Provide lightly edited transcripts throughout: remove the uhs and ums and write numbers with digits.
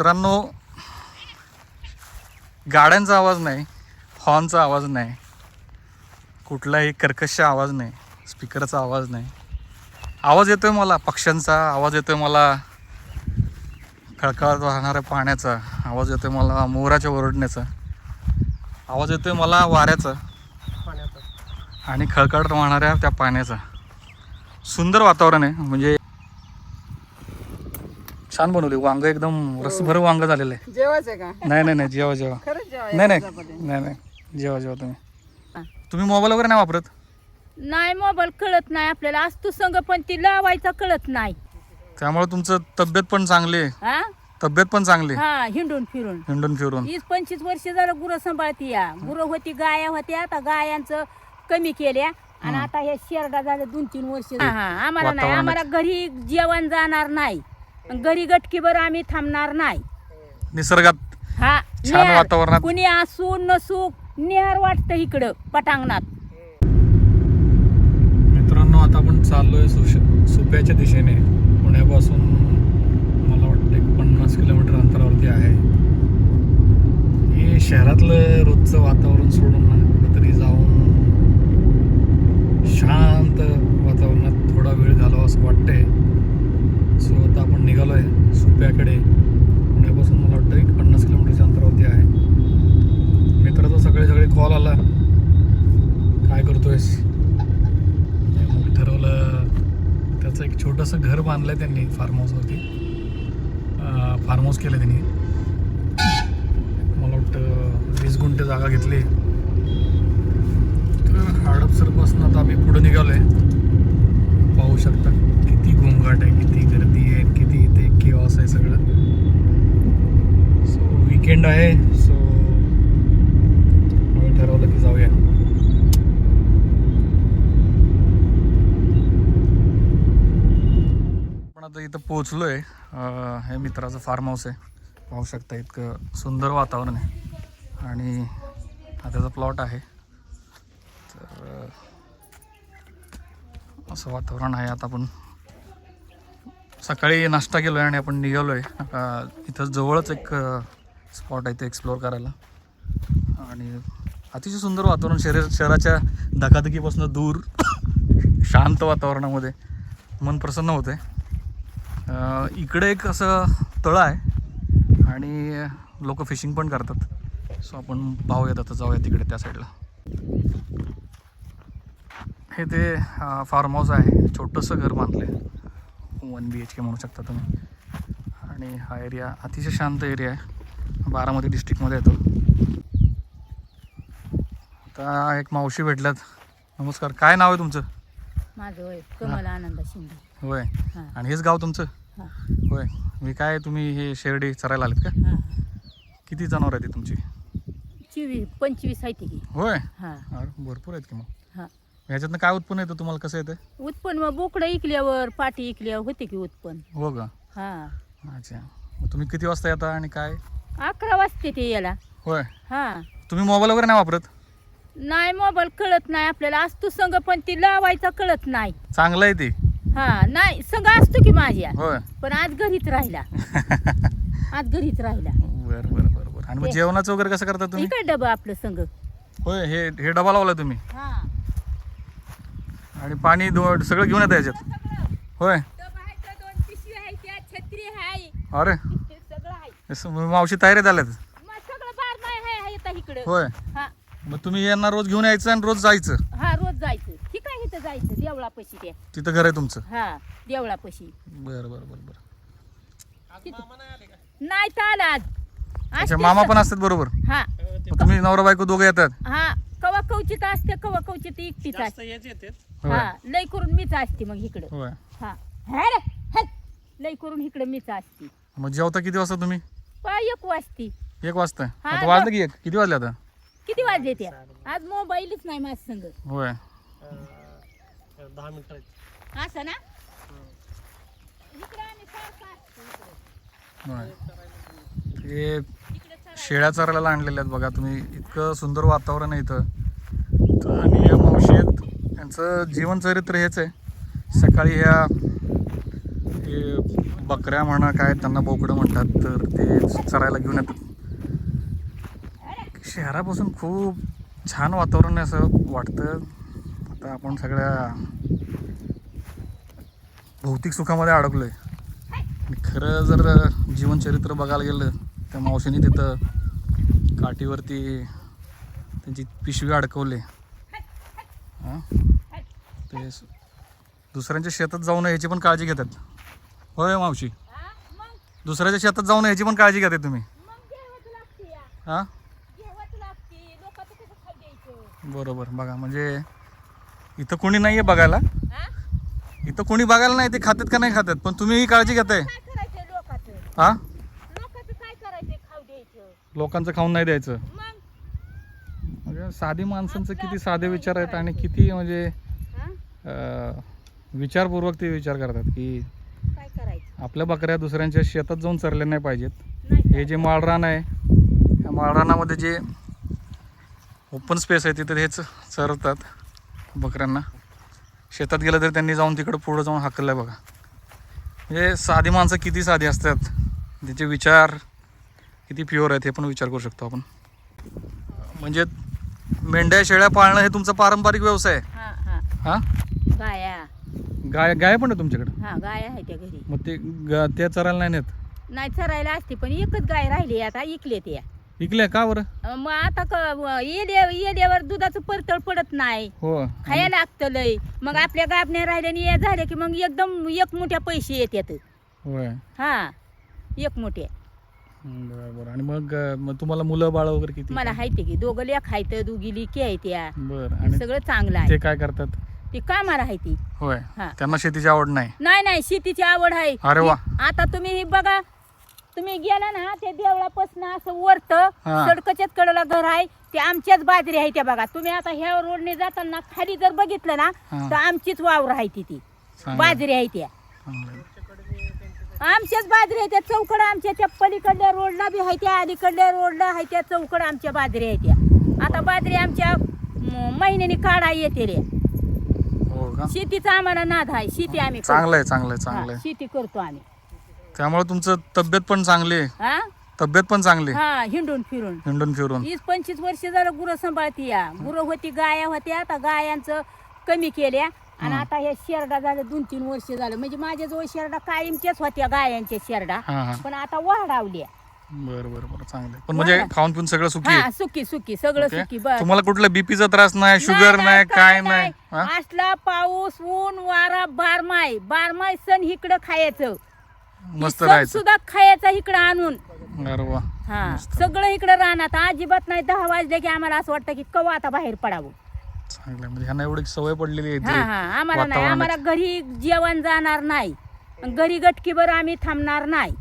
मित्रांनो, गाड्यांचा आवाज नाही, हॉर्नचा आवाज नाही, कुठलाही कर्कश आवाज नाही, स्पीकरचा आवाज नाही. आवाज येतोय मला पक्ष्यांचा, आवाज येतोय मला खळखळत वाहणाऱ्या पाण्याचा, आवाज येतोय मला मोराच्या ओरडण्याचा, आवाज येतोय मला वाऱ्याचा आणि खळखळत वाहणाऱ्या त्या पाण्याचा. सुंदर वातावरण आहे. म्हणजे छान बनवली. वांग एकदम रसभर वांग झालेलं आहे. जेवायचं का? नाही नाही नाही, जेवा जेवा. खरंच जेवायचं. नाही नाही नाही नाही, जेवा जेवा. तुम्ही मोबाईल वगैरे नाही वापरत? नाही, मोबाईल कळत नाही आपल्याला. असतो संग पण ती लावायचा कळत नाही. त्यामुळे तुमचं तब्येत पण चांगली आहे. हा तब्येत पण चांगली आहे. हा, हिंडून फिरून हिंडून फिरून 20-25 वर्ष झालं गुरं सांभाळती. या गुरं होती, गाया होत्या, आता गायांचं कमी केल्या आणि आता हे शेरडा झालं 2-3 वर्ष. आम्हाला नाही, आम्हाला घरी जेवण जाणार नाही, घरी गटकीभर आम्ही थांबणार नाही. निसर्गात हा, छान वातावरणात. कुणी असू नसू निहार वाटतं इकडं पटांगणात. मित्रांनो, आता आपण चाललोय सुप्याच्या दिशेने. पुण्यापासून मला वाटतं 50 किलोमीटर अंतरावरती आहे. हे शहरातलं रोजचं वातावरण सोडून ना कुठेतरी जाऊन शांत वातावरणात थोडा वेळ घालावा असं वाटतंय. सो आता आपण निघालोय सुप्याकडे. पुण्यापासून मला वाटतं 50 किलोमीटरच्या अंतरावरती आहे. मित्राचा सगळे कॉल आला, काय करतोयस. मग ठरवलं, त्याचं एक छोटंसं घर बांधलं आहे त्यांनी फार्म हाऊसवरती. फार्म हाऊस केलं त्यांनी. मला वाटतं 20 गुंठे जागा घेतली. तर हडपसरपासून आता आम्ही पुढे निघालो आहे. पाहू शकता किती गोंगाट आहे, किती गर्दी आहे, किती इथे केऑस आहे सगळं. सो वीकेंड आहे. सो आम्ही ठरवलं की जाऊया. पण आता इथं पोहोचलोय. हे मित्राचं फार्म हाऊस आहे. पाहू शकता इतकं सुंदर वातावरण आहे आणि हा त्याचा प्लॉट आहे. तर असं वातावरण आहे. आता आपण सकाळी नाश्ता केलो आहे आणि आपण निघालो आहे. इथं जवळच एक स्पॉट आहे ते एक्सप्लोअर करायला. आणि अतिशय सुंदर वातावरण, शहराच्या धकाधकीपासून दूर शांत वातावरणामध्ये मन प्रसन्न होते. इकडे एक असं तळं आहे आणि लोक फिशिंग पण करतात. सो आपण पाहूयात, आता जाऊया तिकडे त्या साईडला. हे ते फार्म हाऊस आहे. छोटंसं घर बांधलं आहे, 1 BHK म्हणू शकता तुम्ही. आणि हा एरिया अतिशय शांत एरिया आहे. बारामती डिस्ट्रिक्टमध्ये येतो. आता एक मावशी भेटल्यात. नमस्कार, काय नाव आहे तुमचं? माझं होय कमल आनंद शिंदे. होय. हा. आणि हेच गाव तुमचं? हा. होय. मी काय, तुम्ही हे शेरडी चरायला आलेत का? हा. किती जनावर आहेत तुमची? 24-25 आहे ती. होय. हा. अरे भरपूर आहेत की मग. हा. ह्याच्यातनं काय उत्पन्न येतं तुम्हाला, कसं येतं? उत्पन्न मग बोकडं इकल्यावर, पाटी इकल्यावर होते की उत्पन्न. हो का? हा. अच्छा. मग तुम्ही किती वाजता येता आणि काय? 11 वाजते ते याला. होय. हा. तुम्ही मोबाईल वगैरे नाही वापरत? नाही, मोबाईल कळत नाही आपल्याला. असतो संग पण ती लावायचा कळत नाही. चांगलं आहे ते. हा, नाही संग असतो की माझ्या, होय. पण आज घरीच राहिला. आज घरीच राहिला. बरं बरं बरं बरं. आणि मग जेवणाचं वगैरे कसं करता तुम्ही? इकडे डबा आपलं संग. होय. हे डबा लावला तुम्ही हा. आणि पाणी सगळं घेऊन येतं याच्यात? होय. डबा आहे, 2 पिशवी आहे, त्या छत्री आहे, अरे सगळं आहे. मावशी तयारी झाल्यात. मग सगळं बार नाही आहे येता इकडं. होय. हा. मग तुम्ही यांना रोज घेऊन यायचं आणि रोज जायचं? हा, रोज जायचं. ठीक आहे, इथं जायचं देवळापाशी. त्या तिथं घर आहे तुमचं? हा, देवळापाशी. बरं बरं बरं बरं. नाही तर आला आज. अच्छा, असते मामा स- पण असतात बरोबर? हा. मग तुम्ही नवरा बायको दोघे येतात? हा, कवा कवचित असते, कवा कवचित एकटीच असते. होय. हा, लय करून मीच असते मग इकडं. होय. हा. हे रे, हे. लय करून इकडं मीच असते. मग जेवता किती वाजता तुम्ही? 1 वाजती. 1 वाजता? हा, आता वाजलं की 1. किती वाजले आता? किती वाजले त्या? आज मोबाईलच नाही माझ्या संग. होय. 10 मिनिटं. असं ना. इकडं आम्ही सारखं असतो इकडं. होय. हे शेळ्या चरायला आणलेल्या आहेत बघा तुम्ही. इतकं सुंदर वातावरण आहे इथं. आणि या मावशी आहेत, यांचं जीवनचरित्र हेच आहे. सकाळी ह्या हे बकऱ्या म्हणा काय त्यांना बोकडं म्हणतात, तर ते चरायला घेऊन येतात. शहरापासून खूप छान वातावरण आहे असं वाटतं. आता आपण सगळ्या भौतिक सुखामध्ये अडकलो आहे. आणि खरं जर जीवनचरित्र बघायला गेलं तर मावशीने तिथं काठीवरती त्यांची पिशवी अडकवली. हां, ते दुसऱ्यांच्या शेतात जाऊ नये याची पण काळजी घेतात. होय मावशी, दुसऱ्याच्या शेतात जाऊ नये याची पण काळजी घेतात तुम्ही. हां, बरोबर. बघा म्हणजे इथं कोणी नाही आहे बघायला, इथं कोणी बघायला नाही ते खातात का नाही खातात, पण तुम्ही ही काळजी घेताय. हां, लोकांचं खाऊन नाही द्यायचं. म्हणजे साधी माणसांचं किती साधे विचार आहेत आणि किती म्हणजे विचारपूर्वक ते विचार करतात की आपल्या बकऱ्या दुसऱ्यांच्या शेतात जाऊन चरल्या नाही पाहिजेत. हे जे माळरान आहे, या माळरानामध्ये जे ओपन स्पेस आहे तिथे हेच चरतात बकऱ्यांना. शेतात गेलं तर त्यांनी जाऊन तिकडं पुढं जाऊन हाकललं आहे बघा. म्हणजे साधी माणसं किती साधी असतात, त्याचे विचार किती प्युअर आहेत हे पण विचार करू शकतो आपण. म्हणजे मेंढ्या शेळ्या पाळणं हे तुमचा पारंपरिक व्यवसाय आहे. हां, गाय पण आहे तुमच्याकडे? हा, गाय आहे त्या घरी. मग ते त्या चरायला नाही नेत? नाही, चरायला असते पण एकच गाय राहिली आता, इकले त्या. विकल्या का बरं? मग आता येड्यावर दुधाचं परतळ पडत नाही, हो, खायला लागतं लय. मग आपल्या गाबण्या राहिल्याने झाले की मग एकदम एक मोठ्या पैसे येतात. होय. हा, एक मोठे. बरं. आणि मग तुम्हाला मुलं बाळ वगैरे किती? मला हायते की दोघं लेख आहेत, दोघी लिकी आहे त्या. बरं. आणि सगळं चांगलं आहे. ते काय करतात? ती कामाला आहे ती. होय. हा. त्यांना शेतीची आवड नाही? नाही, शेतीची आवड आहे. अरे वा. आता तुम्ही हे बघा, तुम्ही गेला ना ते देवळापासून असं वरत सडकच्याच कडेला घर आहे, ते आमच्याच बाजरी आहे त्या. बघा तुम्ही आता ह्या रोडने जाताना खाली जर बघितलं ना तर आमचीच वावर आहे ती बाजरी आहे त्या. आमच्याच बाजरी आहे त्या. चौकड आमच्या त्या पलीकडल्या रोडला बी आहे त्या, अलीकडल्या रोडला आहे त्या. चौकड आमच्या बाजरी आहे त्या. आता बाजरी आमच्या महिन्याने काढा येते रे. शेतीचा आम्हाला नाद आहे. शेती आम्ही चांगलं आहे. शेती करतो आम्ही. त्यामुळे तुमचं तब्येत पण चांगली आहे. तब्येत पण चांगली. हा, हिंडून फिरून 20-25 वर्ष झालं गुरं सांभाळती या. गुरं होती, गाया होत्या, आता गायांचं कमी केल्या आणि आता हे शेरडा झालं 2-3 वर्ष झालं. म्हणजे माझ्याजवळ शेरडा कायमच्याच होत्या गायांच्या शेरडा, पण आता वाढावल्या. बरं चांगलं. पण म्हणजे खाऊन पिऊन सगळं सुखी? हा, सुखी सगळं सुखी. बस तुम्हाला कुठला बीपीचा त्रास नाही, शुगर नाही, काय नाही? असला पाऊस ऊन वारा बारमाय सण इकडं खायचं, मस्त राहायचं सुद्धा खायचा इकडं आणून. अरे वा. हा, सगळं इकडं राहणार. अजिबात नाही. 10 वाजले की आम्हाला असं वाटतं की कवा आता बाहेर पडावं. चांगलं. म्हणजे ह्यांना एवढी सवय पडलेली आहे. हा, आम्हाला नाही. आम्हाला घरी जेवण जाणार नाही, घरी गटकीभर आम्ही थांबणार नाही.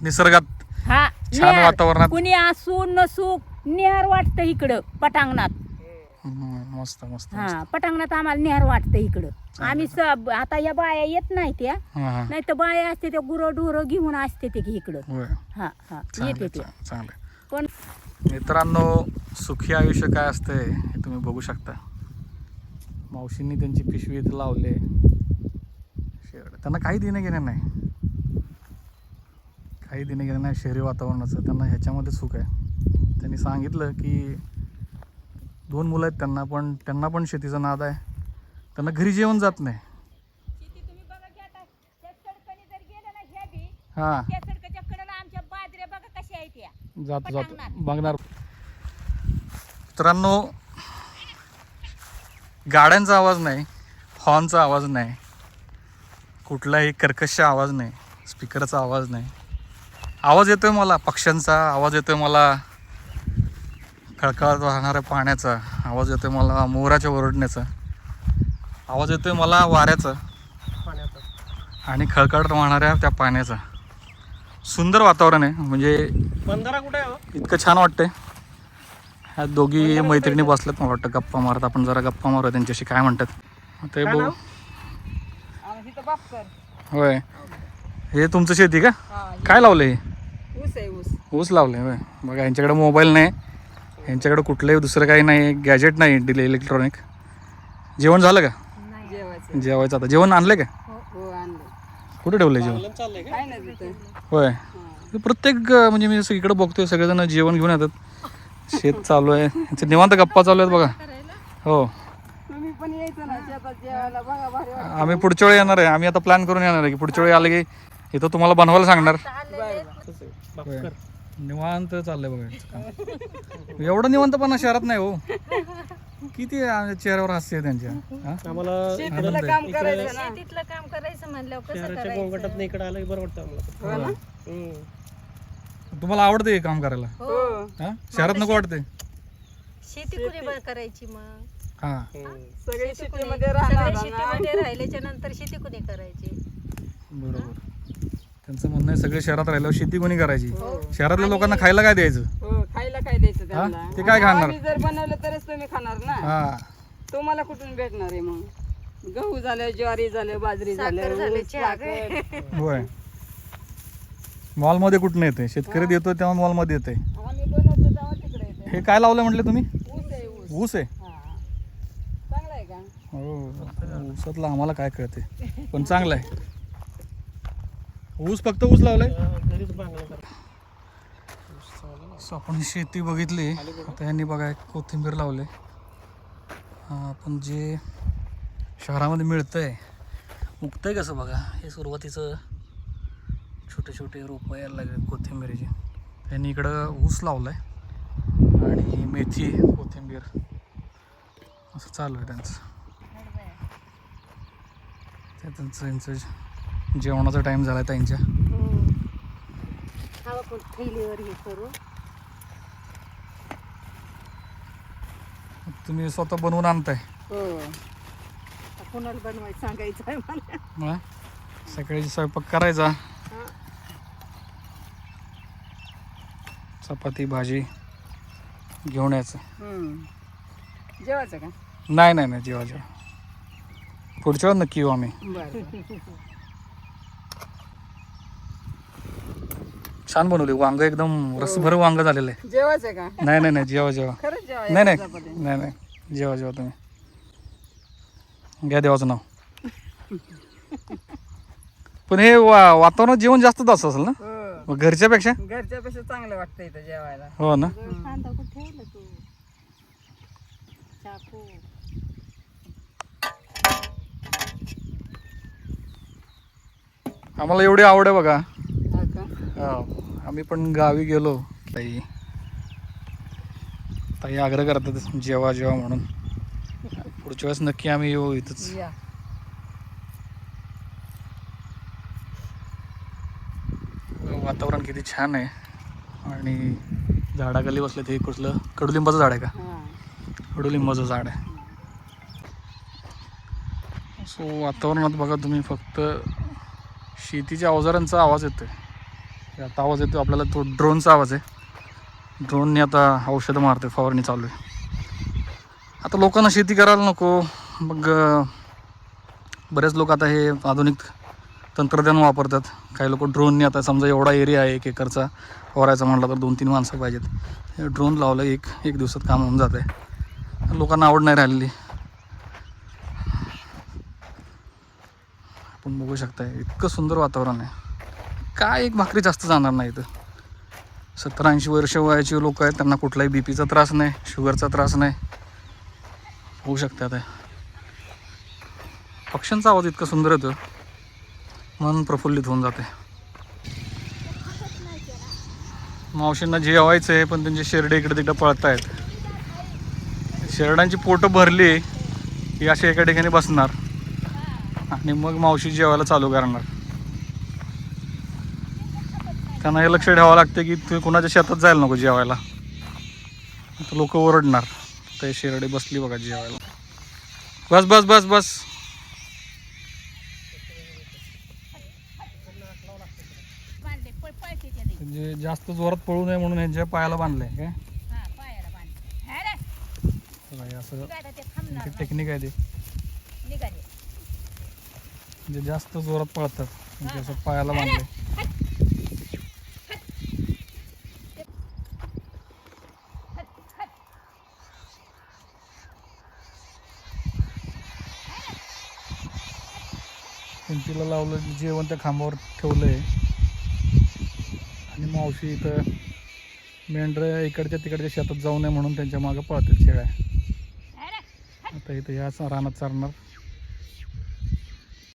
निसर्गात हा, छान वातावरणात कुणी असू नसू निहार वाटतं इकडं पटांगणात. मस्त. हा, पटांगणात आम्हाला निहार वाटतं इकडं. आम्ही आता या बाया येत नाही त्या, नाही तर बाया असते त्या गुरं ढोरं घेऊन असते ते इकडं. हा, येते ते. चांगलं. पण मित्रांनो, सुखी आयुष्य काय असतंय हे तुम्ही बघू शकता. मावशींनी त्यांची पिशवी इथं लावले. त्यांना काही देणं घेणं नाही शहरी वातावरणाचं. त्यांना ह्याच्यामध्ये सुख आहे. त्यांनी सांगितलं की 2 मुलं आहेत त्यांना पण शेतीचा नाद आहे. त्यांना घरी जेवण जात नाही. हा, जातो बघणार. मित्रांनो, गाड्यांचा आवाज नाही, हॉर्नचा आवाज नाही, कुठलाही कर्कश आवाज नाही, स्पीकरचा आवाज नाही. आवाज येतोय मला पक्ष्यांचा, आवाज येतोय मला खळखळत वाहणाऱ्या पाण्याचा, आवाज येतोय मला मोराच्या ओरडण्याचा, आवाज येतोय मला वाऱ्याचा आणि खळखळत वाहणाऱ्या त्या पाण्याचा. सुंदर वातावरण आहे. म्हणजे बंधारा कुठे आहे? इतकं छान वाटतंय. ह्या दोघी मैत्रिणी बसल्यात मला वाटतं गप्पा मारत. आपण जरा गप्पा मारू त्यांच्याशी, काय म्हणतात ते बघू. होय, हे तुमचं शेती का? काय लावलं हे? ऊस लावलंय होय. बघा, यांच्याकडे मोबाईल नाही, यांच्याकडे कुठलंही दुसरं काही नाही, गॅजेट नाही इलेक्ट्रॉनिक. जेवण झालं का? जेवायचं आता. जेवण आणलं का? कुठे ठेवलंय जेवण? चाललंय का? काय नाही तिथं. होय प्रत्येक म्हणजे मी असं इकडे बघतोय सगळेजण जेवण घेऊन येतात. शेत चालू आहे, यांचे निवांत गप्पा चालू आहेत बघा. हो तुम्ही पण यायचं ना शेतात जेवायला, बघा भारी वाटतं. आम्ही पुढच्या वेळी येणार आहे. आम्ही आता प्लॅन करून येणार आहे की पुढच्या वेळी आले की इथं तुम्हाला बनवायला सांगणार. तसं आहे. भाकर. निवांत चाललंय बघा यांचं काम. एवढं निवांतपणा शहरात नाही हो. किती चेहऱ्यावर हास्य आहे त्यांच्या. हा? आम्हाला शेतीतलं काम करायचं ना. शेतीतलं काम करायचं म्हणल्यावर कसं शहराच्या गोंगटात इकडे आलं की बरं वाटतं आम्हाला. हो ना? तुम्हाला आवडते हे काम करायला? हो. हा? शहरात नको वाटते? शेती कुणी करायची मग हा सगळे शेतीमध्ये सगळे राहणार ना. शेतीमध्ये राहिल्याच्या नंतर शेती कुणी करायची. बरोबर. त्यांचं म्हणणं आहे सगळे शहरात राहिल्यावर शेती कोणी करायची? शहरातल्या लोकांना खायला काय द्यायचं? हो, खायला काय द्यायचं त्यांना? हा? ते काय खाणार? आम्ही जर बनवलं तरच तुम्ही खाणार ना. हा तुम्हाला कुठून भेटणार आहे मग? गहू झालं, ज्वारी झालं, बाजरी झालं, साखर झालं, ऊस, चहा. साखर. होय. मॉलमध्ये कुठून येते? शेतकरी देतो तेव्हा मॉलमध्ये येते. आम्ही बनवतो तेव्हा तिकडे येते. हे काय लावलं म्हटलं तुम्ही? ऊस आहे, ऊस. ऊस आहे. हा. चांगला आहे का? हो ऊसातलं आम्हाला काय कळते पण चांगलं आहे. ऊस फक्त ऊस लावलाय. घरीच बांगला करा. सो आपण शेती बघितली. आता यांनी बघा एक कोथिंबीर लावले. आपण जे शहरामध्ये मिळतंय उगतंय कसं बघा. हे सुरुवातीचं छोटे छोटे रोपं यायला लागले कोथिंबीरीचे. त्यांनी इकडं ऊस लावलाय आणि मेथी कोथिंबीर असं चालू आहे त्यांचं. ते त्यांचं जेवणाचा टाईम झाला त्यांच्या. हा आपण थैलीवर हे करू. तुम्ही स्वतः बनवून आणताय? हो. आता कोणाला बनवायचं सांगायचं आहे मला. मग सकाळी स्वयंपाक करायचा. चपाती भाजी घेऊन यायचं. जेवायचं का? नाही नाही नाही जेव्हा जेव्हा पुढच्या वेळेस नक्की येऊ आम्ही. बरं. छान बनवली वांग, एकदम रसभर वांग झालेलं आहे. जेवायचं का? नाही नाही नाही जेव्हा जेव्हा खरंच जेवा. नाही नाही नाही नाही जेव्हा जेव्हा तुम्ही घ्या देवाचं नाव. पण हे वातावरणात जेवण जास्त तास असेल ना हो. मग घरच्यापेक्षा? घरच्यापेक्षा चांगलं वाटतं इथं जेवायला. हो ना. कांदा कुठे ठेवलं तू? चाकू. आम्हाला एवढी आवड आहे बघा. हा का? आम्ही पण गावी गेलो ताई ताई आग्रह करतात जेवा जेवा म्हणून. पुढच्या वेळेस नक्की आम्ही येऊ इथंच. या. वातावरण किती छान आहे आणि झाडाखाली बसले. ते कुठलं कडुलिंबाचं झाड आहे का? हा. कडुलिंबाचं झाड आहे. सो वातावरणात बघा तुम्ही फक्त शेतीच्या अवजारांचा आवाज येतोय. आता आवाज येतो आपल्याला तो ड्रोनचा आवाज आहे. ड्रोनने आता औषधं मारते, फवारणी चालू आहे. आता लोकांना शेती करायला नको मग बरेच लोक आता हे आधुनिक तंत्रज्ञान वापरतात. काही लोक ड्रोनने आता समजा एवढा एरिया आहे 1 एकरचा फवारायचा म्हटलं तर 2-3 माणसं पाहिजेत. ड्रोन लावलं एक दिवसात काम होऊन जात आहे. लोकांना आवड नाही राहिलेली. आपण बघू शकता इतकं सुंदर वातावरण आहे. काय एक भाकरी जास्त जाणार नाही इथं. 70-80 वर्ष वयाची लोक आहेत, त्यांना कुठलाही बीपीचा त्रास नाही, शुगरचा त्रास नाही. होऊ शकतात. पक्ष्यांचा आवाज इतका सुंदर येतो, मन प्रफुल्लित होऊन जाते. मावशींना जेवायचं आहे पण त्यांचे शेरडे इकडे तिकडे पळत आहेत. शेरडांची पोटं भरली की असे एका ठिकाणी बसणार आणि मग मावशी जेवायला चालू करणार. त्यांना हे लक्ष ठेवावं लागते की ते कुणाच्या शेतात जायला नको जेवायला, तर लोक ओरडणार. ते शेरडे बसली बघा जेवायला. बस बस बस बस. म्हणजे जास्त जोरात पळू नये म्हणून यांच्या पायाला बांधलंय काय? असं टेक्निक आहे ते. म्हणजे जास्त जोरात पळतात म्हणजे असं पायाला बांधलंय. भिंतीला लावलं जेवण त्या खांबावर ठेवलं आहे आणि मावशी इथं मेंढरं इकडच्या तिकडच्या शेतात जाऊ नये म्हणून त्यांच्या मागं पळतात शेळ्या. आता इथं ह्या रानात चारणार.